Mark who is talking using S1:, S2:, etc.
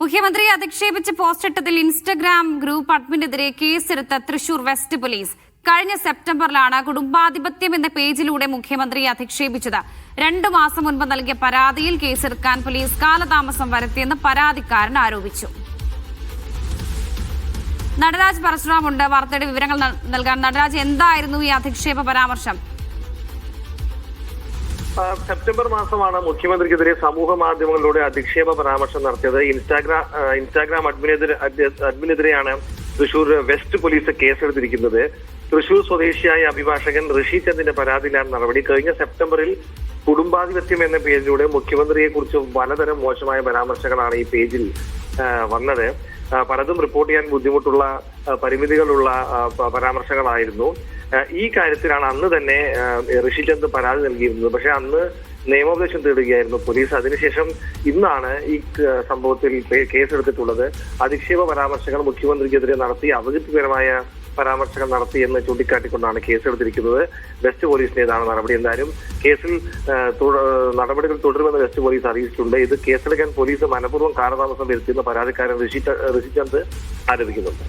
S1: മുഖ്യമന്ത്രിയെ അധിക്ഷേപിച്ച് പോസ്റ്റിട്ടതിൽ Instagram group അഡ്മിനെതിരെ കേസെടുത്ത Thrissur west police. കഴിഞ്ഞ സെപ്റ്റംബറിലാണ് കുടുംബാധിപത്യം എന്ന പേജിലൂടെ മുഖ്യമന്ത്രിയെ അധിക്ഷേപിച്ചത്. 2 മാസം മുൻപ് നൽകിയ പരാതിയിൽ കേസെടുക്കാൻ പോലീസ് കാലതാമസം വരുത്തിയെന്ന് പരാതിക്കാരൻ ആരോപിച്ചു. നടരാജ് പരശുറാമുണ്ട് വാർത്തയുടെ വിവരങ്ങൾ നൽകാൻ. നടരാജ്, എന്തായിരുന്നു ഈ അധിക്ഷേപ പരാമർശം?
S2: സെപ്റ്റംബർ മാസമാണ് മുഖ്യമന്ത്രിക്കെതിരെ സമൂഹ മാധ്യമങ്ങളിലൂടെ അധിക്ഷേപ പരാമർശം നടത്തിയത്. ഇൻസ്റ്റാഗ്രാം അഡ്മിനെതിരെയാണ് തൃശൂർ വെസ്റ്റ് പോലീസ് കേസെടുത്തിരിക്കുന്നത്. തൃശൂർ സ്വദേശിയായ അഭിഭാഷകൻ ഋഷി ചന്ദിന്റെ പരാതിയിലാണ് നടപടി. കഴിഞ്ഞ സെപ്റ്റംബറിൽ കുടുംബാധിപത്യം എന്ന പേജിലൂടെ മുഖ്യമന്ത്രിയെ കുറിച്ച് പലതരം മോശമായ പരാമർശങ്ങളാണ് ഈ പേജിൽ വന്നത്. പലതും റിപ്പോർട്ട് ചെയ്യാൻ ബുദ്ധിമുട്ടുള്ള പരിമിതികളുള്ള പരാമർശങ്ങളായിരുന്നു. ഈ കാര്യത്തിലാണ് അന്ന് തന്നെ ഋഷിചന്ദ് പരാതി നൽകിയിരുന്നത്. പക്ഷെ അന്ന് നിയമോപദേശം തേടുകയായിരുന്നു പോലീസ്. അതിനുശേഷം ഇന്നാണ് ഈ സംഭവത്തിൽ കേസെടുത്തിട്ടുള്ളത്. അധിക്ഷേപ പരാമർശങ്ങൾ മുഖ്യമന്ത്രിക്കെതിരെ നടത്തി, അവഗതിപരമായ പരാമർശങ്ങൾ നടത്തി എന്ന് ചൂണ്ടിക്കാട്ടിക്കൊണ്ടാണ് കേസെടുത്തിരിക്കുന്നത്. വെസ്റ്റ് പോലീസിന്റേതാണ് നടപടി. എന്തായാലും കേസിൽ നടപടികൾ തുടരുമെന്ന് വെസ്റ്റ് പോലീസ് അറിയിച്ചിട്ടുണ്ട്. ഇത് കേസെടുക്കാൻ പോലീസ് മനഃപൂർവ്വം കാലതാമസം വരുത്തിയെന്ന് പരാതിക്കാരൻ ഋഷിചന്ദ് ആരോപിക്കുന്നുണ്ട്.